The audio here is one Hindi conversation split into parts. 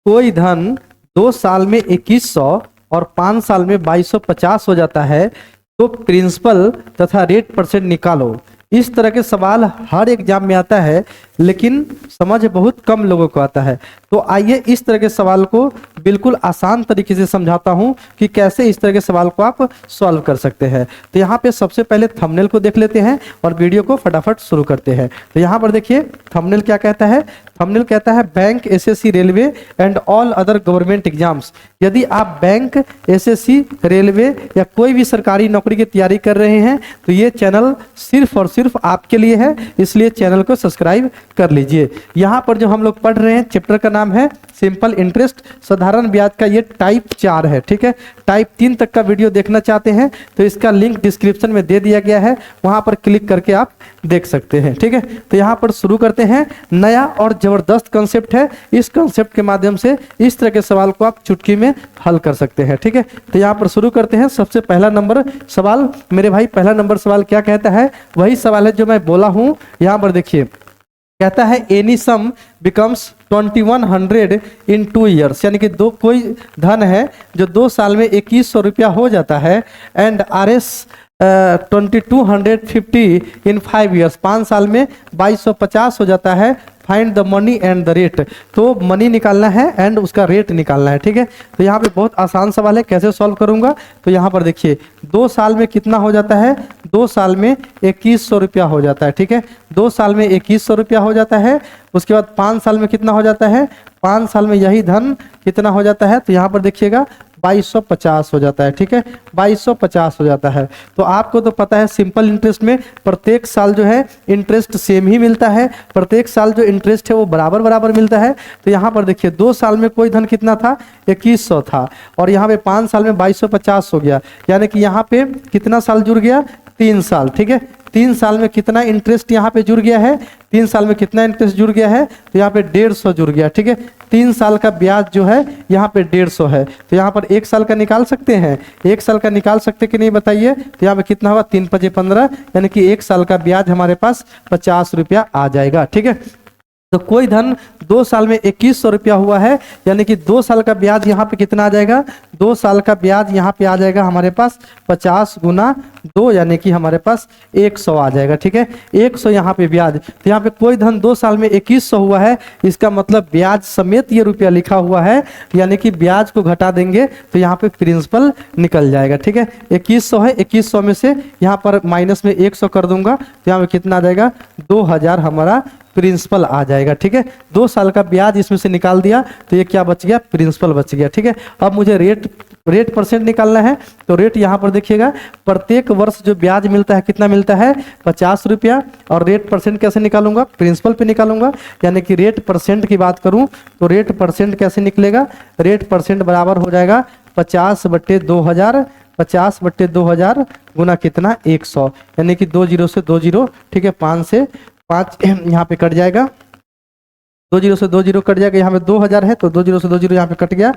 कोई धन 2 साल में 2100 और 5 साल में 2250 हो जाता है तो प्रिंसिपल तथा रेट परसेंट निकालो। इस तरह के सवाल हर एग्जाम में आता है, लेकिन समझ बहुत कम लोगों को आता है। तो आइए इस तरह के सवाल को बिल्कुल आसान तरीके से समझाता हूं कि कैसे इस तरह के सवाल को आप सॉल्व कर सकते हैं। तो यहाँ पे सबसे पहले थंबनेल को देख लेते हैं और वीडियो को फटाफट शुरू करते हैं। तो यहाँ पर देखिए थंबनेल क्या कहता है। थंबनेल कहता है bank, SSC, railway and all other government exams. यदि आप बैंक, एसएससी, रेलवे या कोई भी सरकारी नौकरी की तैयारी कर रहे हैं तो ये चैनल सिर्फ और सिर्फ आपके लिए है, इसलिए चैनल को सब्सक्राइब कर लीजिए। यहाँ पर जो हम लोग पढ़ रहे हैं चैप्टर का नाम है सिंपल इंटरेस्ट, साधारण ब्याज का ये टाइप 4 है। ठीक है, टाइप 3 तक का वीडियो देखना चाहते हैं तो इसका लिंक डिस्क्रिप्शन में दे दिया गया है, वहां पर क्लिक करके आप देख सकते हैं। ठीक है, तो यहाँ पर शुरू करते हैं। नया और जबरदस्त कंसेप्ट है, इस कंसेप्ट के माध्यम से इस तरह के सवाल को आप चुटकी में हल कर सकते हैं। ठीक है, तो यहाँ पर शुरू करते हैं। सबसे पहला नंबर सवाल मेरे भाई, पहला नंबर सवाल क्या कहता है, वही सवाल है जो मैं बोला हूं। यहाँ पर देखिए कहता है एनी सम बिकम्स 2100 इन 2 ईयर्स, यानी कि कोई धन है जो 2 साल में 2100 रुपया हो जाता है एंड RS 2250 इन 5 ईयर्स, 5 साल में 2250 हो जाता है। Find the money and the rate, तो मनी निकालना है एंड उसका रेट निकालना है। ठीक है, तो यहाँ पे बहुत आसान सवाल है, कैसे सॉल्व करूंगा। तो यहाँ पर देखिए 2 साल में कितना हो जाता है, 2 साल में 2100 रुपया हो जाता है। ठीक है, 2 साल में 2100 रुपया हो जाता है। उसके बाद 5 साल में कितना हो जाता है, 5 साल में यही धन कितना हो जाता है, तो यहाँ पर देखिएगा 2250 हो जाता है। ठीक है, 2250 हो जाता है। तो आपको तो पता है सिंपल इंटरेस्ट में प्रत्येक साल जो है इंटरेस्ट सेम ही मिलता है, प्रत्येक साल जो इंटरेस्ट है वो बराबर बराबर मिलता है। तो यहाँ पर देखिए 2 साल में कोई धन कितना था, 2100 था, और यहाँ पे 5 साल में 2250 हो गया, यानी कि यहाँ पे कितना साल जुड़ गया, 3 साल। ठीक है, 3 साल में कितना इंटरेस्ट यहाँ पे जुड़ गया है, 3 साल में कितना इंटरेस्ट जुड़ गया है, तो यहाँ पे 150 जुड़ गया। ठीक है, 3 साल का ब्याज जो है यहाँ पे 150 है। तो यहाँ पर 1 साल का निकाल सकते हैं, 1 साल का निकाल सकते कि नहीं बताइए। तो यहाँ पे कितना होगा, 3 × 5 = 15, यानी कि 1 साल का ब्याज हमारे पास 50 रुपया आ जाएगा। ठीक है, तो कोई धन 2 साल में 2100 रुपया हुआ है, यानी कि 2 साल का ब्याज यहाँ पे कितना आ जाएगा, 2 साल का ब्याज यहाँ पे आ जाएगा हमारे पास 50 × 2, यानी कि हमारे पास 100 आ जाएगा। ठीक है, 100 यहाँ पे ब्याज। तो यहाँ पे कोई धन 2 साल में 2100 हुआ है, इसका मतलब ब्याज समेत ये रुपया लिखा हुआ है, यानी कि ब्याज को घटा देंगे तो यहाँ पे प्रिंसिपल निकल जाएगा। ठीक है, 2100 है, 2100 में से यहाँ पर माइनस में 100 कर दूंगा तो यहाँ पे कितना आ जाएगा, 2000 हमारा प्रिंसिपल आ जाएगा। ठीक है, 2 साल का ब्याज इसमें से निकाल दिया तो ये क्या बच गया, प्रिंसिपल बच गया। ठीक है, अब मुझे रेट परसेंट निकालना है। तो रेट यहाँ पर देखिएगा, प्रत्येक वर्ष जो ब्याज मिलता है कितना मिलता है, 50 रुपया, और रेट परसेंट कैसे निकालूंगा, प्रिंसिपल पे निकालूंगा। यानी कि रेट परसेंट की बात करूं तो रेट परसेंट कैसे निकलेगा, रेट परसेंट बराबर हो जाएगा 50/2000, 50/2000 गुना कितना, 100, यानी कि 2 0 से 2 0। ठीक है, 5 से 5 यहाँ पे कट जाएगा, 2 0 से 2 0 कट जाएगा। यहाँ पे 2000 है तो 2 0 से 2 0 यहाँ पे कट गया,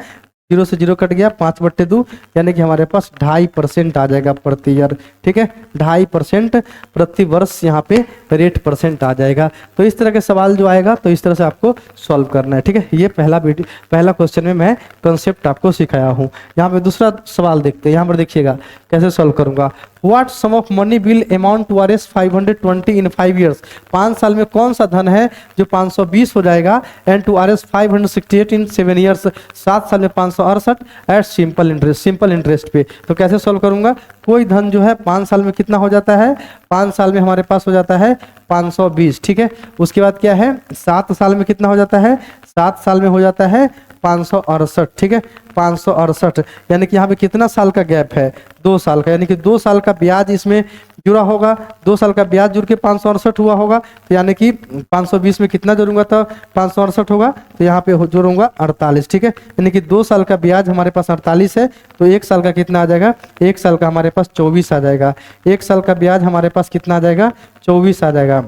0 से 0 कट गया, 5/2, यानी कि हमारे पास 2.5% आ जाएगा प्रति ईयर। ठीक है, 2.5% प्रति वर्ष यहाँ पे रेट परसेंट आ जाएगा। तो इस तरह के सवाल जो आएगा तो इस तरह से आपको सॉल्व करना है। ठीक है, ये पहला क्वेश्चन में मैं कंसेप्ट आपको सिखाया हूँ। यहाँ पे दूसरा सवाल देखते हैं, यहाँ पर देखिएगा कैसे सॉल्व करूंगा। What sum of money will amount to RS 520 in 5 years, 5 साल में कौन सा धन है जो 520 हो जाएगा, and to RS 568 in 7 years, 7 साल में 568 at simple interest, simple interest पे। तो कैसे सॉल्व करूंगा, कोई धन जो है 5 साल में कितना हो जाता है, 5 साल में हमारे पास हो जाता है 520। ठीक है, उसके बाद क्या है, 7 साल में कितना हो जाता है, 7 साल में हो जाता है 568। ठीक है, 568, यानी कि यहाँ पे कितना साल का गैप है, 2 साल का, यानी कि 2 साल का ब्याज इसमें जुड़ा होगा, 2 साल का ब्याज जुड़ के 568 हुआ होगा। तो यानी कि 520 में कितना जोड़ूंगा तो 568 होगा, तो यहाँ पे जोड़ूंगा 48। ठीक है, यानी कि 2 साल का ब्याज हमारे पास 48 है, तो 1 साल का कितना आ जाएगा, 1 साल का हमारे पास 24 आ जाएगा। 1 साल का ब्याज हमारे पास कितना आ जाएगा, 24 आ जाएगा।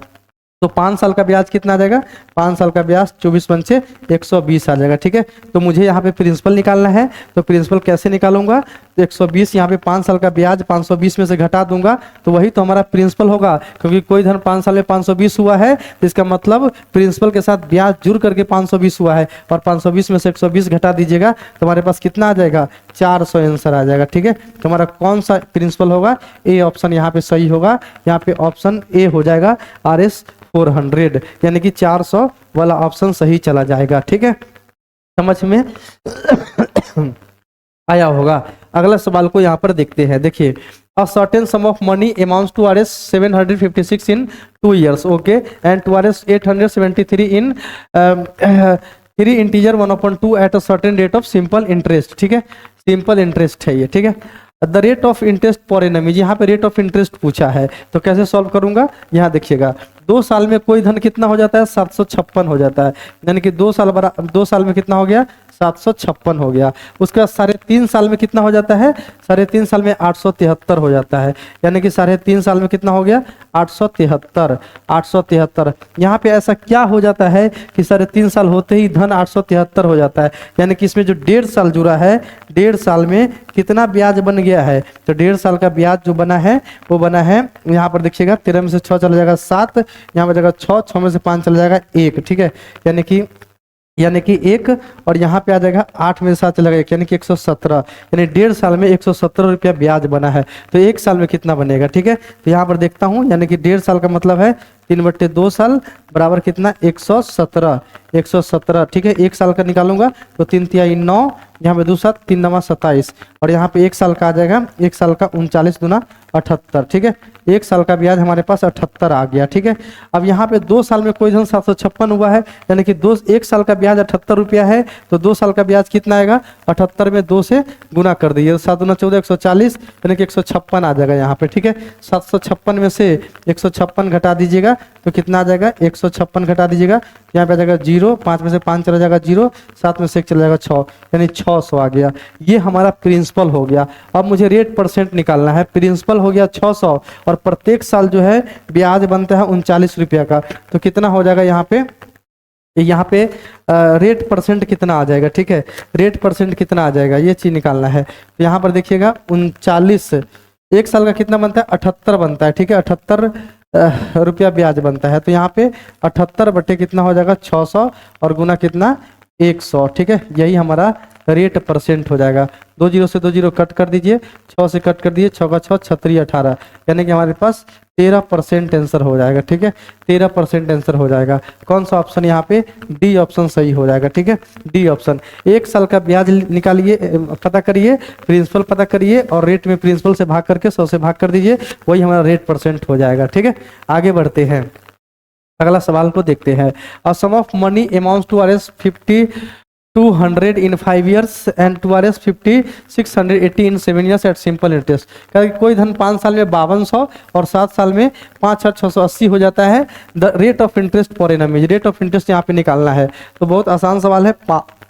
तो 5 साल का ब्याज कितना आ जाएगा, 5 साल का ब्याज 24 × 5 = 120 आ जाएगा। ठीक है, तो मुझे यहाँ पे प्रिंसिपल निकालना है, तो प्रिंसिपल कैसे निकालूंगा, 120 यहाँ पे 5 साल का ब्याज 520 में से घटा दूंगा तो वही तो हमारा प्रिंसिपल होगा, क्योंकि कोई धन 5 साल में 520 हुआ है तो इसका मतलब प्रिंसिपल के साथ ब्याज जुड़ करके 520 हुआ है, और 520 में से 120 घटा दीजिएगा तो हमारे पास कितना आ जाएगा, 400 आंसर आ जाएगा। ठीक है, तो हमारा कौन सा प्रिंसिपल होगा, ए ऑप्शन यहाँ पे सही होगा। यहाँ पे ऑप्शन ए हो जाएगा RS 400, यानी कि 400 वाला ऑप्शन सही चला जाएगा। ठीक है, समझ में आया होगा। अगला सवाल को यहाँ पर देखते हैं। देखिए, a certain sum of money amounts to RS 756 in 2 years, okay, and to RS 873 in 3 integer 1/2 at a certain rate of simple interest. ठीक है, सिंपल इंटरेस्ट है ये। ठीक है, the rate of interest per annum, यहाँ पे रेट ऑफ इंटरेस्ट पूछा है तो कैसे सॉल्व करूंगा, यहाँ देखिएगा 2 साल में कोई धन कितना हो जाता है, 756 हो जाता है, यानी कि 2 साल में कितना हो गया, 756 हो गया। उसके बाद 3.5 साल में कितना हो जाता है, 3.5 साल में 873 हो जाता है, यानी कि 3.5 साल में कितना हो गया, 873। यहाँ पे ऐसा क्या हो जाता है कि 3.5 साल होते ही धन 873 हो जाता है, यानी कि इसमें जो 1.5 साल जुड़ा है, 1.5 साल में कितना ब्याज बन गया है, तो 1.5 साल का ब्याज जो बना है वो बना है, यहाँ पर देखिएगा 13 में से 6 चला जाएगा 7, यहाँ पर जाएगा 6 में से 5 चला जाएगा 1। ठीक है, यानी कि 1, और यहाँ पे आ जाएगा 8 में से 7 चला गया, यानी कि 117, यानी 1.5 साल में 117 रुपया ब्याज बना है। तो 1 साल में कितना बनेगा, ठीक है, तो यहाँ पर देखता हूँ, यानी कि 1.5 साल का मतलब है 3/2 साल बराबर कितना, 117। ठीक है, 1 साल का निकालूंगा तो 3 तिहाई 9, यहाँ पे 2 7 3 9 27, और यहाँ पे 1 साल का आ जाएगा, 1 साल का 39 दूना 78। ठीक है, 1 साल का ब्याज हमारे पास 78 आ गया। ठीक है, अब यहाँ पे 2 साल में कोई धन 756 हुआ है, यानी कि 1 साल का ब्याज 78 रुपया है, तो 2 साल का ब्याज कितना आएगा, 78 में 2 से गुना कर दीजिए, 7 दूना 14 140, यानी कि 156 आ जाएगा यहाँ पे। ठीक है, 756 में से 156 घटा दीजिएगा तो कितना आ जाएगा, 156 घटा दीजिएगा, यहाँ पे आ जाएगा 0, 5 में से 5 चला जाएगा 0, 7 में से 1 चला जाएगा 6, यानी 600 आ गया। ये हमारा प्रिंसिपल हो गया। अब मुझे रेट परसेंट निकालना है। प्रिंसिपल हो गया 600 और प्रत्येक साल जो है ब्याज बनता है 39 रुपया का, तो कितना हो जाएगा यहाँ पे रेट परसेंट कितना आ जाएगा। ठीक है, रेट परसेंट कितना आ जाएगा ये चीज निकालना है। तो यहाँ पर देखिएगा 39, 1 साल का कितना बनता है, 78 बनता है। ठीक है, 78 रुपया ब्याज बनता है, तो यहाँ पे 78 बटे कितना हो जाएगा, 600, और गुना कितना, 100। ठीक है, यही हमारा रेट परसेंट हो जाएगा। 2 0 से 2 0 कट कर दीजिए, 6 से कट कर दीजिए, 6 का 6 36 18, यानी कि हमारे पास 13% आंसर हो जाएगा। ठीक है, 13% आंसर हो जाएगा। कौन सा ऑप्शन यहाँ पे, डी ऑप्शन सही हो जाएगा। ठीक है, डी ऑप्शन। 1 साल का ब्याज निकालिए, पता करिए, प्रिंसिपल पता करिए, और रेट में प्रिंसिपल से भाग करके 100 से भाग कर दीजिए, वही हमारा रेट परसेंट हो जाएगा। ठीक है, आगे बढ़ते हैं, अगला सवाल को देखते हैं। A sum of money amounts to RS 5200 in 5 years and to RS 5680 in 7 years at simple interest। कोई धन 5 साल में 5200 और 7 साल में 5680 हो जाता है। The rate of interest per annum, rate of interest यहाँ पे निकालना है, तो बहुत आसान सवाल है।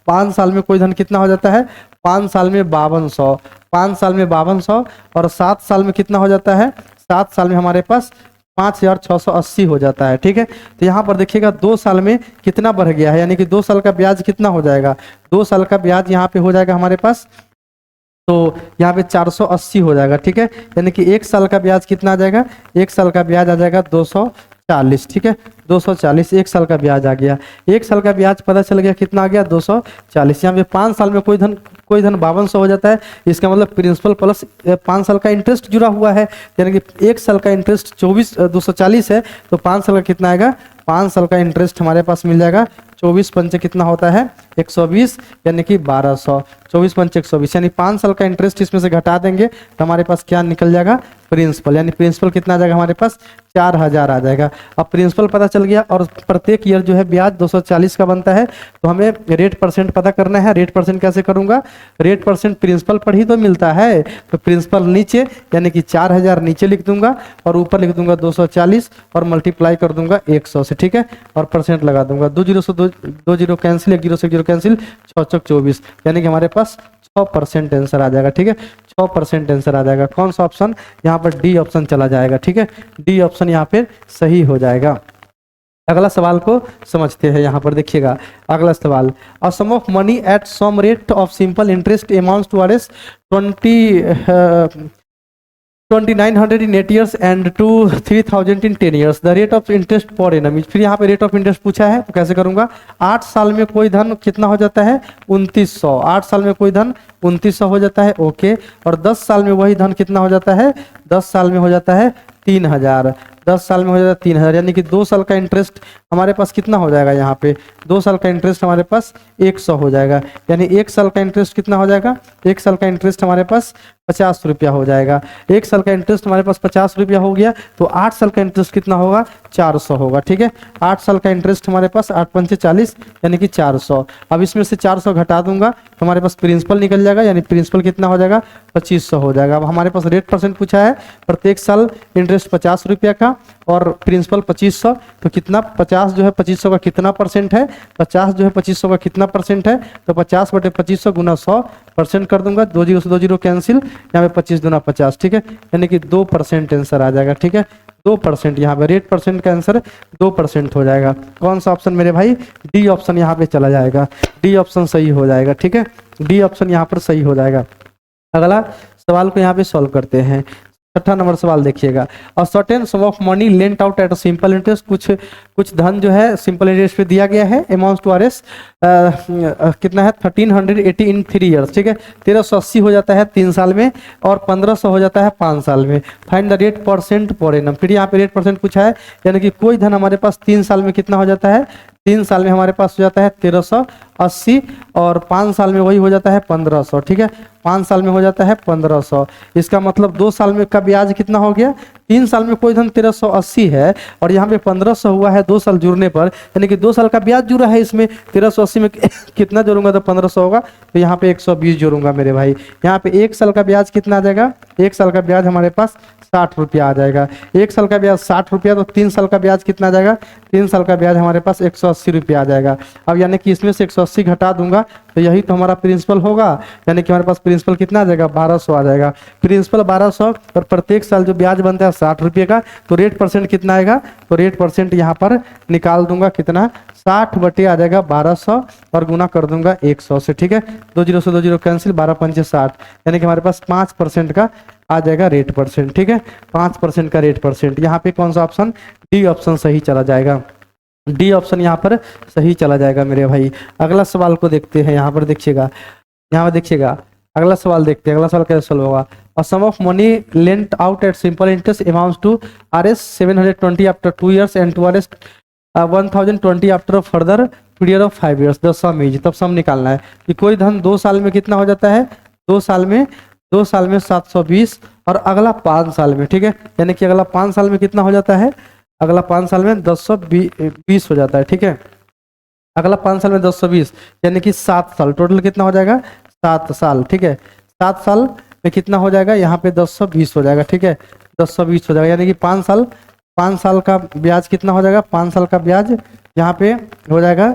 5 साल में कोई धन कितना हो जाता है, 5 साल में 5200, 5 साल में 5200, और 7 साल में कितना हो जाता है, 7 साल में हमारे पास 5680 हो जाता है। ठीक है, तो यहाँ पर देखिएगा 2 साल में कितना बढ़ गया है, यानी कि 2 साल का ब्याज कितना हो जाएगा, 2 साल का ब्याज यहाँ पे हो जाएगा हमारे पास, तो यहाँ पे 480 हो जाएगा। ठीक है, यानी कि 1 साल का ब्याज कितना आ जाएगा, 1 साल का ब्याज आ जाएगा 240। ठीक है, 240 1 साल का ब्याज आ गया। 1 साल का ब्याज पता चल गया कितना आ गया, 240। यहाँ पे 5 साल में कोई धन 5200 हो जाता है, इसका मतलब प्रिंसिपल प्लस 5 साल का इंटरेस्ट जुड़ा हुआ है, यानी कि 1 साल का इंटरेस्ट 240 है, तो 5 साल का कितना आएगा, 5 साल का इंटरेस्ट हमारे पास मिल जाएगा 24 पंचे कितना होता है, 120, यानी कि 1200। 24 पंचे 120, यानी 5 साल का इंटरेस्ट इसमें से घटा देंगे तो हमारे पास क्या निकल जाएगा, प्रिंसिपल, यानी प्रिंसिपल कितना आ जाएगा हमारे पास, 4000 आ जाएगा। अब प्रिंसिपल पता चल गया, और प्रत्येक ईयर जो है ब्याज 240 का बनता है, तो हमें रेट परसेंट पता करना है। रेट परसेंट कैसे करूंगा, रेट परसेंट प्रिंसिपल पर ही तो मिलता है, तो प्रिंसिपल नीचे यानी कि 4000 नीचे लिख दूंगा, और ऊपर लिख दूंगा 240, और मल्टीप्लाई कर दूंगा 100 से। ठीक है, और परसेंट लगा दूंगा, 2 0 से 2 0 कैंसिल, 1 0 से 1 0 कैंसिल, 6 चौक 24, यानी कि हमारे पास 6% आंसर आ जाएगा। ठीक है, 6% आंसर आ जाएगा। कौन सा ऑप्शन, यहाँ पर डी ऑप्शन चला जाएगा। ठीक है, डी ऑप्शन यहाँ पे सही हो जाएगा। अगला सवाल को समझते हैं। यहाँ पर देखिएगा अगला सवाल, a sum of money at some rate of simple interest amounts to R S 2900 in 8 years and to 3000 in 10 years. The rate of interest per annum. फिर यहाँ पे रेट ऑफ इंटरेस्ट पूछा है तो कैसे करूंगा, 8 साल में कोई धन कितना हो जाता है 2900, 8 साल में कोई धन 2900 हो जाता है, ओके। और 10 साल में वही धन कितना हो जाता है, 10 साल में हो जाता है 3000, 10 साल में हो जाता है 3000, यानी कि 2 साल का इंटरेस्ट हमारे पास कितना हो जाएगा, यहाँ पे 2 साल का इंटरेस्ट हमारे पास 100 हो जाएगा, यानी 1 साल का इंटरेस्ट कितना हो जाएगा, 1 साल का इंटरेस्ट हमारे पास 50 रुपया हो जाएगा। 1 साल का इंटरेस्ट हमारे पास 50 रुपया हो गया, तो 8 साल का इंटरेस्ट कितना होगा 400 होगा, ठीक है। 8 साल का इंटरेस्ट हमारे पास 8 पंचे 40 यानी कि 400। अब इसमें से 400 घटा दूंगा तो हमारे पास प्रिंसिपल निकल जाएगा, यानी प्रिंसिपल कितना हो जाएगा 2500 हो जाएगा। अब हमारे पास रेट परसेंट पूछा है, प्रत्येक साल इंटरेस्ट 50 रुपया का और प्रिंसिपल 2500, तो कितना 50 जो है 2500 का कितना परसेंट है, 50 जो है 2500 का कितना परसेंट है, तो 50 बटे 2500 गुना 100% कर दूंगा, 2 जीरो से 2 जीरो कैंसिल, यहाँ पे 25 दूना 50, ठीक है, यानी कि 2% आंसर आ जाएगा, ठीक है। 2% यहाँ पे रेट परसेंट का आंसर 2% हो जाएगा। कौन सा ऑप्शन मेरे भाई, डी ऑप्शन यहाँ पे चला जाएगा, डी ऑप्शन सही हो जाएगा, ठीक है, डी ऑप्शन यहाँ पर सही हो जाएगा। अगला सवाल को यहाँ पे सॉल्व करते हैं। 6ठा नंबर सवाल देखिएगा, अ certain sum of money lent out at simple interest, कुछ धन जो है सिंपल इंटरेस्ट पे दिया गया है, अमाउंट टू आर एस कितना है 1380 इन 3 ईयर्स, ठीक है। 1380 हो जाता है 3 साल में और 1500 हो जाता है 5 साल में। Find the rate percent per annum, फिर यहाँ पे रेट परसेंट पूछा है, यानी कि कोई धन हमारे पास 3 साल में कितना हो जाता है, 3 साल में हमारे पास हो जाता है 1380 और 5 साल में वही हो जाता है 1500, ठीक है, 5 साल में हो जाता है 1500। इसका मतलब 2 साल में का ब्याज कितना हो गया, 3 साल में कोई धन 1380 है और यहाँ पे 1500 हुआ है 2 साल जुड़ने पर, यानी कि 2 साल का ब्याज जुड़ा है इसमें, 1380 में कितना जोड़ूंगा तो 1500 होगा, तो यहाँ पे 120 जोड़ूंगा मेरे भाई। यहाँ पे 1 साल का ब्याज कितना आ जाएगा, 1 साल का ब्याज हमारे पास 60 रुपया आ जाएगा। 1 साल का ब्याज 60 रुपया, तो 3 साल का ब्याज कितना आ जाएगा, 3 साल का ब्याज हमारे पास 180 रुपया आ जाएगा। अब यानी कि इसमें से 180 घटा दूंगा तो यही तो हमारा प्रिंसिपल होगा, यानी कि हमारे पास प्रिंसिपल कितना आ जाएगा 1200 आ जाएगा। प्रिंसिपल 1200 और प्रत्येक साल जो ब्याज बनता है 60 रुपये का, तो रेट परसेंट कितना आएगा, तो रेट परसेंट यहाँ पर निकाल दूंगा कितना 60 बटे आ जाएगा 1200 और गुना कर दूंगा 100 से, ठीक है। 2 जीरो से 2 जीरो कैंसिल, 12 पंचे 60, यानी कि हमारे पास 5% का आ जाएगा रेट परसेंट, ठीक है, 5% का रेट परसेंट। यहाँ पे कौन सा ऑप्शन, डी ऑप्शन सही चला जाएगा, डी ऑप्शन यहाँ पर सही चला जाएगा मेरे भाई। अगला सवाल को देखते हैं, यहाँ पर देखिएगा, यहाँ पर देखिएगा अगला सवाल देखते हैं। अगला सवाल कैसे सॉल्व होगा, a sum of money lent out at simple interest amounts to RS 720 after 2 years and to RS 1020 after further period of 5 years। The sum is, तब सम निकालना है कि कोई धन 2 साल में कितना हो जाता है, 2 साल में 720 और अगला 5 साल में, ठीक है, यानी कि अगला 5 साल में कितना हो जाता है, अगला 5 साल में 1020 हो जाता है, ठीक है। अगला 5 साल में 1020 यानी कि 7 साल, टोटल कितना हो जाएगा 7 साल, ठीक है। 7 साल में कितना हो जाएगा, यहाँ पे 1020 हो जाएगा, ठीक है, 1020 हो जाएगा, यानी कि 5 साल का ब्याज कितना हो जाएगा, 5 साल का ब्याज यहाँ पे हो जाएगा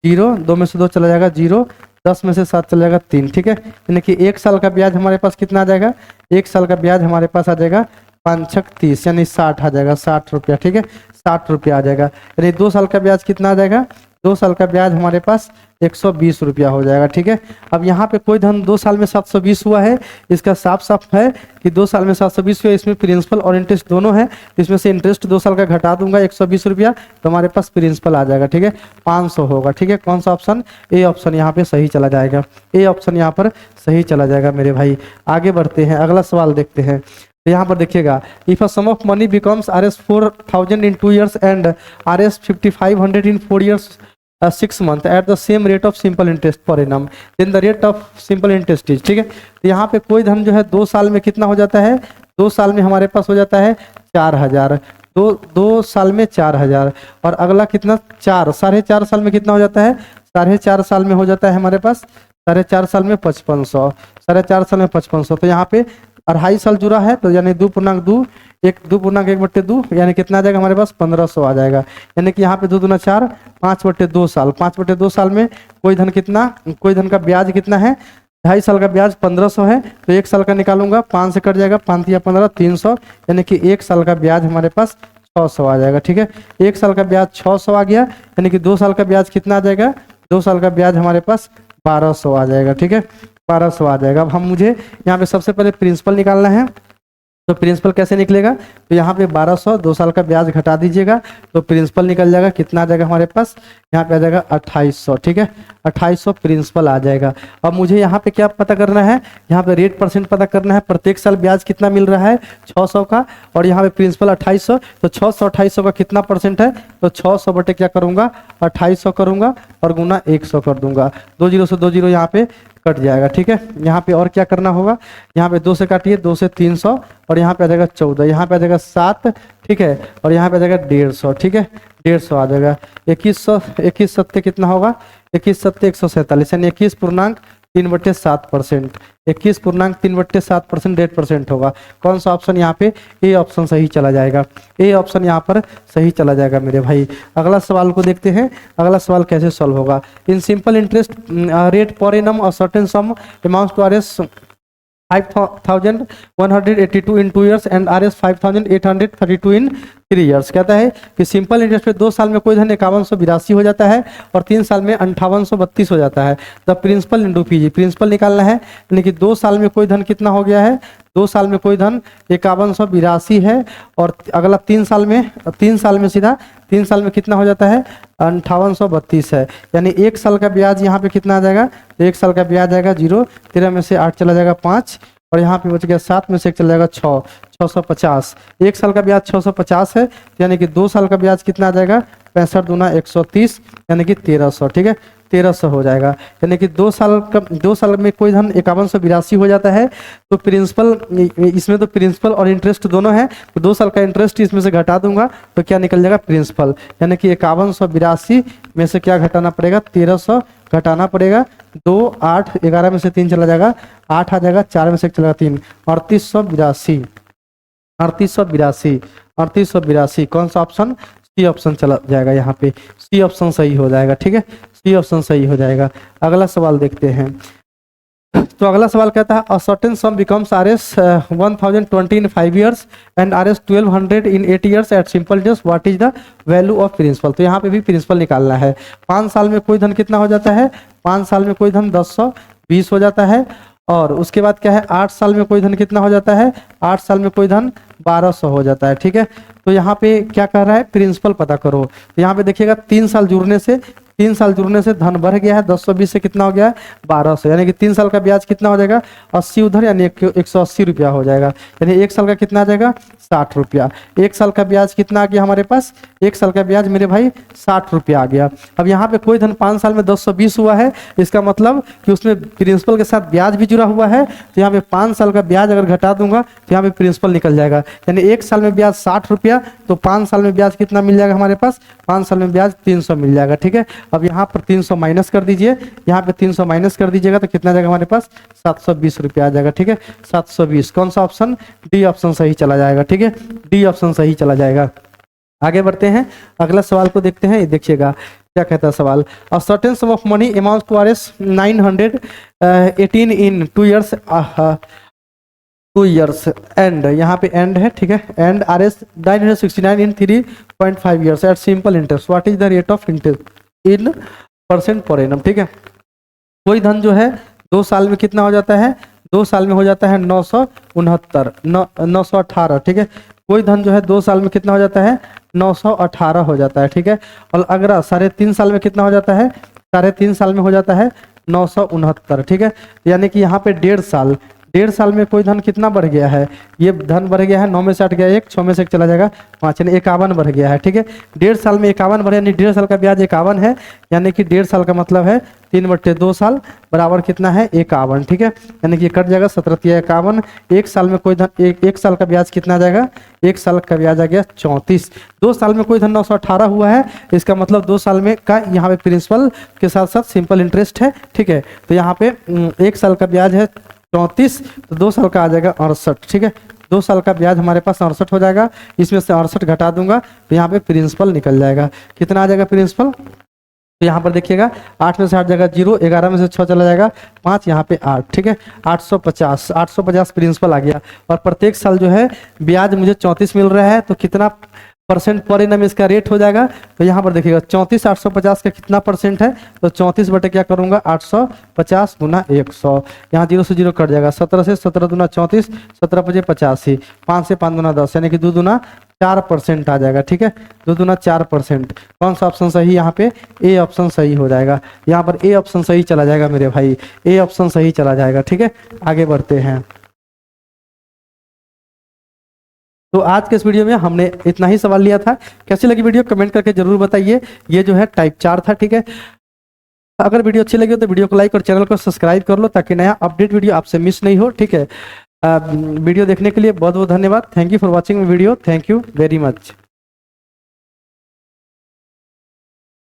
0, 2 में से 2 चला जाएगा 0, 10 में से 7 चला जाएगा 3, ठीक है, यानी कि 1 साल का ब्याज हमारे पास कितना आ जाएगा, 1 साल का ब्याज हमारे पास आ जाएगा 5 छक 30 यानी 60 आ जाएगा, 60 रुपया, ठीक है, 60 रुपया आ जाएगा। यानी 2 साल का ब्याज कितना आ जाएगा, 2 साल का ब्याज हमारे पास 120 रुपया हो जाएगा, ठीक है। अब यहाँ पे कोई धन 2 साल में 720 हुआ है, इसका साफ साफ है कि 2 साल में 720 हुआ, इसमें प्रिंसिपल और इंटरेस्ट दोनों है, इसमें से इंटरेस्ट 2 साल का घटा दूंगा 120 रुपया, तो हमारे पास प्रिंसिपल आ जाएगा, ठीक है, 500 होगा, ठीक है। कौन सा ऑप्शन, ए ऑप्शन यहाँ पे सही चला जाएगा, ए ऑप्शन यहाँ पर सही चला जाएगा मेरे भाई। आगे बढ़ते हैं, अगला सवाल देखते हैं। तो यहाँ पर देखिएगा, if a sum of money becomes R S 4000 in 2 years and R S 5500 in 4 years 6 months at the same rate of simple interest per annum, then the rate of simple interest is, ठीक है। तो यहाँ पे कोई धन जो है 2 साल में कितना हो जाता है, 2 साल में हमारे पास हो जाता है 4000, 2 साल में 4000 और अगला कितना 4.5 साल में कितना हो जाता है, 4.5 साल में हो जाता है हमारे पास 4.5 साल में 5500, 4.5 साल में 5500, तो यहाँ पे 2.5 साल जुड़ा है, तो यानी 2.2 2.1/2 यानी कितना आ जाएगा हमारे पास 1500 आ जाएगा, यानी कि यहाँ पे 2 दूना 4, 5/2 साल, 5/2 साल में कोई धन का ब्याज कितना है, 2.5 साल का ब्याज 1500 है, तो 1 साल का निकालूंगा, 5 से कट जाएगा, 5 या 15 300, यानी कि 1 साल का ब्याज हमारे पास 600 आ जाएगा। ठीक है, 1 साल का ब्याज 600 आ गया, यानी कि 2 साल का ब्याज कितना आ जाएगा, 2 साल का ब्याज हमारे पास 1200 आ जाएगा। ठीक है, 1200 आ जाएगा। अब हम मुझे यहाँ पे सबसे पहले प्रिंसिपल निकालना है, तो प्रिंसिपल कैसे निकलेगा, तो यहाँ पे 1200 2 साल का ब्याज घटा दीजिएगा तो प्रिंसिपल निकल जाएगा, कितना आ जाएगा हमारे पास, यहाँ पे आ जाएगा 2800। ठीक है, 2800 प्रिंसिपल आ जाएगा। अब मुझे यहाँ पे क्या पता करना है, यहाँ पे रेट परसेंट पता करना है, प्रत्येक साल ब्याज कितना मिल रहा है 600 का, और यहाँ पे प्रिंसिपल 2800, तो 600 2800 का कितना परसेंट है, तो 600 बटे क्या करूँगा 2800 करूँगा और गुना 100 कर दूंगा, 2 जीरो से 2 जीरो यहाँ पे कट जाएगा। ठीक है, यहाँ पे और क्या करना होगा, यहाँ पे 2 से काटिए, 2 से 300 और यहाँ पे आ जाएगा 14, यहाँ पे आ जाएगा 7। ठीक है, और यहाँ पे आ जाएगा 150। ठीक है, 150 आ जाएगा। 2100 21 सत्ते कितना होगा, 21 सत्ते 147, यानी 21.3/7%, 21.3/7% रेट परसेंट होगा। कौन सा ऑप्शन यहाँ पे, ए ऑप्शन सही चला जाएगा, ए ऑप्शन यहाँ पर सही चला जाएगा मेरे भाई। अगला सवाल को देखते हैं, अगला सवाल कैसे सॉल्व होगा। इन सिंपल इंटरेस्ट रेट पर एनम और certain sum amounts to RS 5182 in 2 years and RS 5832 in 3 years। कहता है कि सिंपल इंटरेस्ट पे 2 साल में कोई धन 5182 हो जाता है और 3 साल में 5832 हो जाता है। The principal into PG, principal निकालना है, यानी कि 2 साल में कोई धन कितना हो गया है, 2 साल में कोई धन 5182 है, और अगला 3 साल में सीधा 3 साल में कितना हो जाता है 5832 है, यानी 1 साल का ब्याज यहाँ पे कितना आ जाएगा, 1 साल का ब्याज आएगा 0, 13 में से 8 चला जाएगा 5 और यहाँ पे बच गया 7 में से 1 चला जाएगा 6, 650। 1 साल का ब्याज 650 है, यानी कि 2 साल का ब्याज कितना आ जाएगा 65 दूना 130, यानी कि 1300। ठीक है, 1300 हो जाएगा, यानी कि 2 साल में कोई धन 5182 हो जाता है, तो प्रिंसिपल इसमें तो प्रिंसिपल और इंटरेस्ट दोनों है, तो 2 साल का इंटरेस्ट इसमें से घटा दूंगा तो क्या निकल जाएगा प्रिंसिपल, यानी कि 5182 में से क्या घटाना पड़ेगा 1300 घटाना पड़ेगा, 2 8 11 में से 3 चला जाएगा 8 आ जाएगा, 4 में से 1 चला जाएगा 3, 3882 कौन सा ऑप्शन, सी ऑप्शन चला जाएगा, यहाँ पे सी ऑप्शन सही हो जाएगा। ठीक है, सी ऑप्शन सही हो जाएगा। अगला सवाल देखते हैं, तो अगला सवाल कहता है a certain sum becomes R S 1020 in 5 years and R S 1200 in 8 years at simple interest, what is the value of principal. तो यहाँ पे भी प्रिंसिपल निकालना है। 5 साल में कोई धन कितना हो जाता है, 5 साल में कोई धन 1020 हो जाता है, और उसके बाद क्या है 8 साल में कोई धन कितना हो जाता है, 8 साल में कोई धन 1200 हो जाता है। ठीक है, तो यहाँ पे क्या कर रहा है प्रिंसिपल पता करो, तो यहाँ पे देखिएगा 3 साल जुड़ने से धन बढ़ गया है, 1020 से कितना हो गया है 1200, यानी कि 3 साल का ब्याज कितना हो जाएगा 80 उधर, यानी 180 रुपया हो जाएगा, यानी 1 साल का कितना आ जाएगा 60 रुपया। 1 साल का ब्याज कितना आ गया हमारे पास, 1 साल का ब्याज मेरे भाई 60 रुपया आ गया। अब यहाँ पे कोई धन 5 साल में 1020 हुआ है, इसका मतलब कि उसमें प्रिंसिपल के साथ ब्याज भी जुड़ा हुआ है, तो यहाँ पे 5 साल का ब्याज अगर घटा दूंगा तो यहाँ पे प्रिंसिपल निकल जाएगा, यानी 1 साल में ब्याज 60 रुपया, तो 5 साल में ब्याज कितना मिल जाएगा हमारे पास, 5 साल में ब्याज 300 मिल जाएगा। ठीक है, अब यहाँ पर 300 माइनस कर दीजिए, यहाँ पे 300 माइनस कर दीजिएगा तो कितना जाएगा हमारे पास 720 रुपया आ जाएगा। ठीक है, 720 कौन सा ऑप्शन, डी ऑप्शन सही चला जाएगा। ठीक है, डी ऑप्शन सही चला जाएगा। आगे बढ़ते हैं, अगला सवाल को देखते हैं। देखिएगा क्या कहता है सवाल, a certain sum of money amounts to R S 918 in 2 years 2 years and, यहाँ पे एंड है। ठीक है, and R S 969 in 3.5 years at simple interest, what is the rate of interest in percent per annum. ठीक है, कोई धन जो है 2 साल में कितना हो जाता है, 2 साल में हो जाता है 918। ठीक है, कोई धन जो है 2 साल में कितना हो जाता है 918 हो जाता है। ठीक है, और अगर 3.5 साल में कितना हो जाता है, 3.5 साल में हो जाता है 969। ठीक है, यानी कि यहाँ पे 1.5 साल में कोई धन कितना बढ़ गया है, ये धन बढ़ गया है, 9 में से 8 गया 1, 6 में से 1 चला जाएगा 5, यानी 51 बढ़ गया है। ठीक है, 1.5 साल में 51 बढ़े, यानी 1.5 साल का ब्याज 51 है, यानी कि 1.5 साल का मतलब है 3/2 साल बराबर कितना है 51। ठीक है, यानी कि कट जाएगा 17 51। 1 साल में कोई धन 1 साल का ब्याज कितना आ जाएगा, 1 साल का ब्याज आ गया 34। 2 साल में कोई धन 918 हुआ है, इसका मतलब 2 साल में का यहाँ पे प्रिंसिपल के साथ साथ सिंपल इंटरेस्ट है। ठीक है, तो यहाँ पे 1 साल का ब्याज है 34, तो 2 साल का आ जाएगा 68। ठीक है, 2 साल का ब्याज हमारे पास 68 हो जाएगा, इसमें से 68 घटा दूंगा तो यहाँ पे प्रिंसिपल निकल जाएगा, कितना आ जाएगा प्रिंसिपल, तो यहाँ पर देखिएगा 8 में से 8 जाएगा 0, 11 में से 6 चला जाएगा 5, यहाँ पे 8। ठीक है, 850 प्रिंसिपल आ गया, और प्रत्येक साल जो है ब्याज मुझे 34 मिल रहा है, तो कितना परसेंट पर एनम इसका रेट हो जाएगा। तो यहाँ पर देखिएगा 34,850 का कितना परसेंट है, तो 34 बटे क्या करूँगा 850 गुना 100, यहाँ 0 से 0 कट जाएगा, 17 से 17 दूना 34, 17 बजे 85, 5 से 5 दूना 10, यानी कि 2 दूना 4% आ जाएगा। ठीक है, 2 दूना 4%। कौन सा ऑप्शन सही, यहाँ पे ए ऑप्शन सही हो जाएगा। यहाँ पर ए ऑप्शन सही चला जाएगा मेरे भाई, ए ऑप्शन सही चला जाएगा। ठीक है, आगे बढ़ते हैं। तो आज के इस वीडियो में हमने इतना ही सवाल लिया था। कैसी लगी वीडियो कमेंट करके जरूर बताइए। ये जो है टाइप 4 था। ठीक है, अगर वीडियो अच्छी लगी हो तो वीडियो को लाइक और चैनल को सब्सक्राइब कर लो ताकि नया अपडेट वीडियो आपसे मिस नहीं हो। ठीक है, वीडियो देखने के लिए बहुत बहुत धन्यवाद। Thank you for watching video, thank you very much.